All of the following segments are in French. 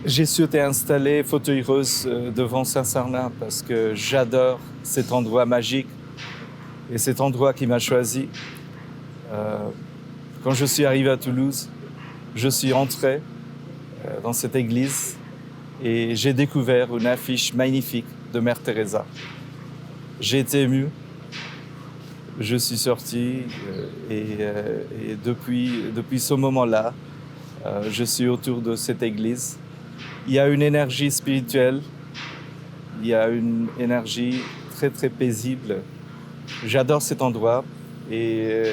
J'ai souhaité installer fauteuil rose devant Saint-Sernin parce que j'adore cet endroit magique et cet endroit qui m'a choisi. Quand je suis arrivé à Toulouse, je suis entré dans cette église et j'ai découvert une affiche magnifique de Mère Teresa. J'ai été ému, je suis sorti et depuis ce moment-là, je suis autour de cette église. Il y a une énergie spirituelle, il y a une énergie très très paisible. J'adore cet endroit et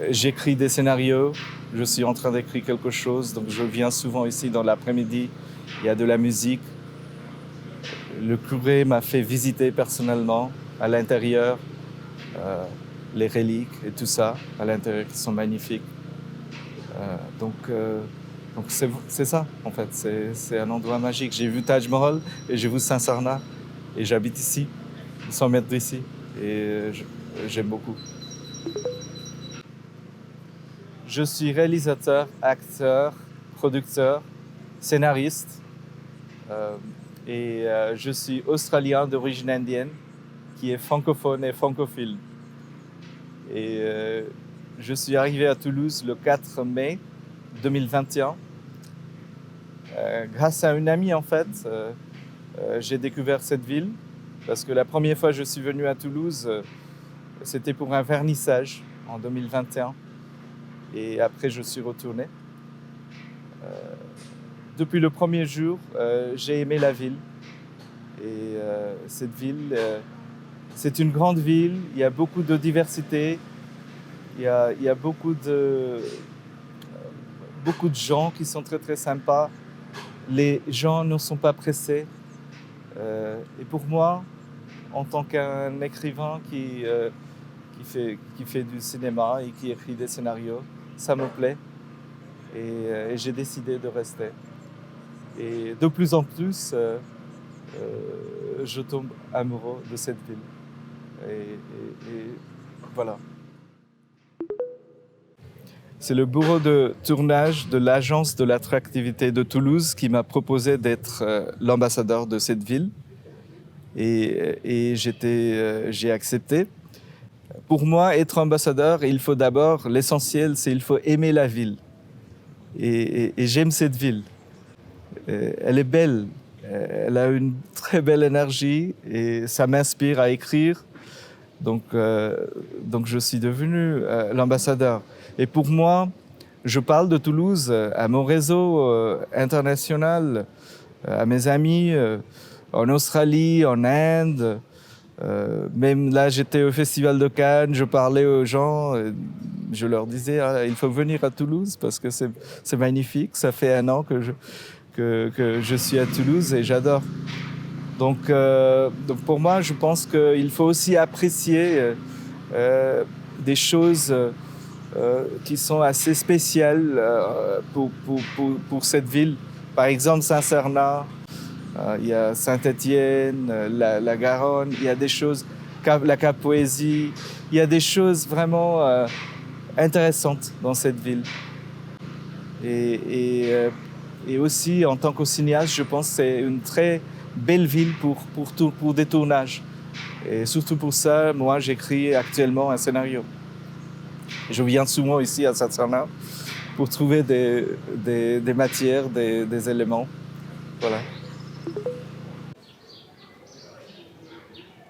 j'écris des scénarios, je suis en train d'écrire quelque chose, donc je viens souvent ici dans l'après-midi, il y a de la musique. Le curé m'a fait visiter personnellement à l'intérieur les reliques et tout ça à l'intérieur qui sont magnifiques. Donc c'est ça en fait, c'est un endroit magique. J'ai vu Taj Mahal et j'ai vu Saint-Sernin et j'habite ici, 100 mètres d'ici et j'aime beaucoup. Je suis réalisateur, acteur, producteur, scénariste et je suis australien d'origine indienne qui est francophone et francophile. Et je suis arrivé à Toulouse le 4 mai 2021. Grâce à une amie, en fait, j'ai découvert cette ville parce que la première fois que je suis venu à Toulouse, c'était pour un vernissage en 2021. Et après, je suis retourné. Depuis le premier jour, j'ai aimé la ville. Et cette ville, c'est une grande ville, il y a beaucoup de diversité, il y a beaucoup de gens qui sont très très sympas. Les gens ne sont pas pressés. Et pour moi, en tant qu'un écrivain qui fait du cinéma et qui écrit des scénarios, ça me plaît. Et j'ai décidé de rester. Et de plus en plus, je tombe amoureux de cette ville. Et voilà. C'est le bureau de tournage de l'Agence de l'attractivité de Toulouse qui m'a proposé d'être l'ambassadeur de cette ville. Et j'ai accepté. Pour moi, être ambassadeur, il faut d'abord, l'essentiel, c'est il faut aimer la ville. Et j'aime cette ville. Elle est belle, elle a une très belle énergie et ça m'inspire à écrire. Donc je suis devenu l'ambassadeur. Et pour moi, je parle de Toulouse à mon réseau international, à mes amis en Australie, en Inde. Même là, j'étais au Festival de Cannes, je parlais aux gens, je leur disais il faut venir à Toulouse parce que c'est magnifique. Ça fait 1 an que je suis à Toulouse et j'adore. Donc pour moi, je pense qu'il faut aussi apprécier des choses qui sont assez spéciales pour cette ville. Par exemple, Saint-Sernin, il y a Saint-Étienne, la Garonne, il y a des choses, la Cap-Poésie, il y a des choses vraiment intéressantes dans cette ville. Et aussi, en tant que cinéaste, je pense que c'est une très belle ville pour des tournages. Et surtout pour ça, moi, j'écris actuellement un scénario. Je viens souvent ici à Saint-Sernin pour trouver des matières, des éléments. Voilà.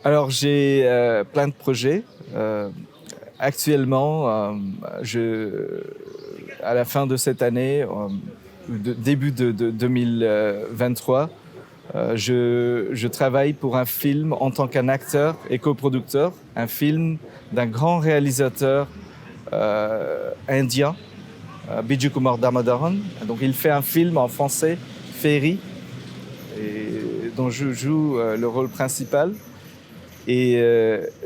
Alors, j'ai plein de projets. Actuellement, à la fin de cette année, début de 2023, je travaille pour un film en tant qu'un acteur et coproducteur, un film d'un grand réalisateur indien, Biju Kumar Damodaran. Donc il fait un film en français, Ferry, dont je joue le rôle principal. Et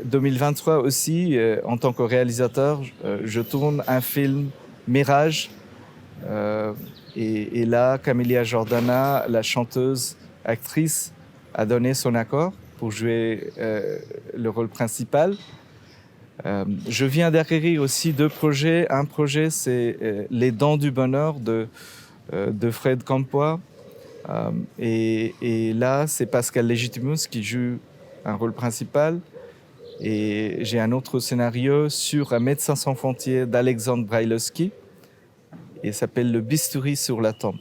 2023 aussi, en tant que réalisateur, je tourne un film Mirage. Et là, Camélia Jordana, la chanteuse, actrice, a donné son accord pour jouer le rôle principal. Je viens d'acquérir aussi 2 projets. Un projet, c'est Les Dents du Bonheur de Fred Campois. Et là, c'est Pascal Legitimus qui joue un rôle principal. Et j'ai un autre scénario sur un médecin sans frontières d'Alexandre Brailovsky. Et ça s'appelle Le bistouri sur la tombe.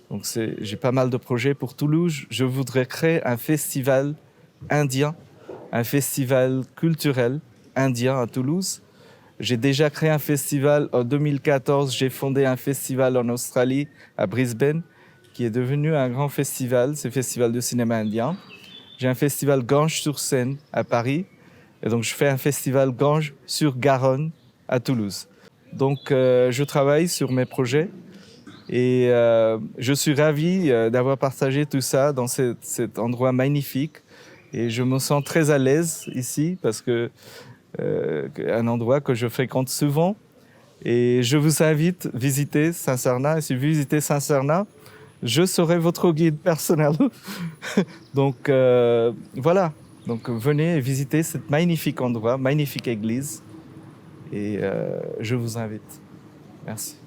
Donc j'ai pas mal de projets pour Toulouse. Je voudrais créer un festival indien, un festival culturel indien à Toulouse. J'ai déjà créé un festival en 2014. J'ai fondé un festival en Australie, à Brisbane, qui est devenu un grand festival. C'est le Festival de cinéma indien. J'ai un festival Ganges-sur-Seine à Paris. Et donc je fais un festival Ganges-sur-Garonne à Toulouse. Donc je travaille sur mes projets. Et je suis ravi d'avoir partagé tout ça dans cet endroit magnifique. Et je me sens très à l'aise ici parce que un endroit que je fréquente souvent. Et je vous invite à visiter Saint-Sernin. Et si vous visitez Saint-Sernin, je serai votre guide personnel. Donc voilà. Donc venez visiter ce magnifique endroit, magnifique église. Et je vous invite. Merci.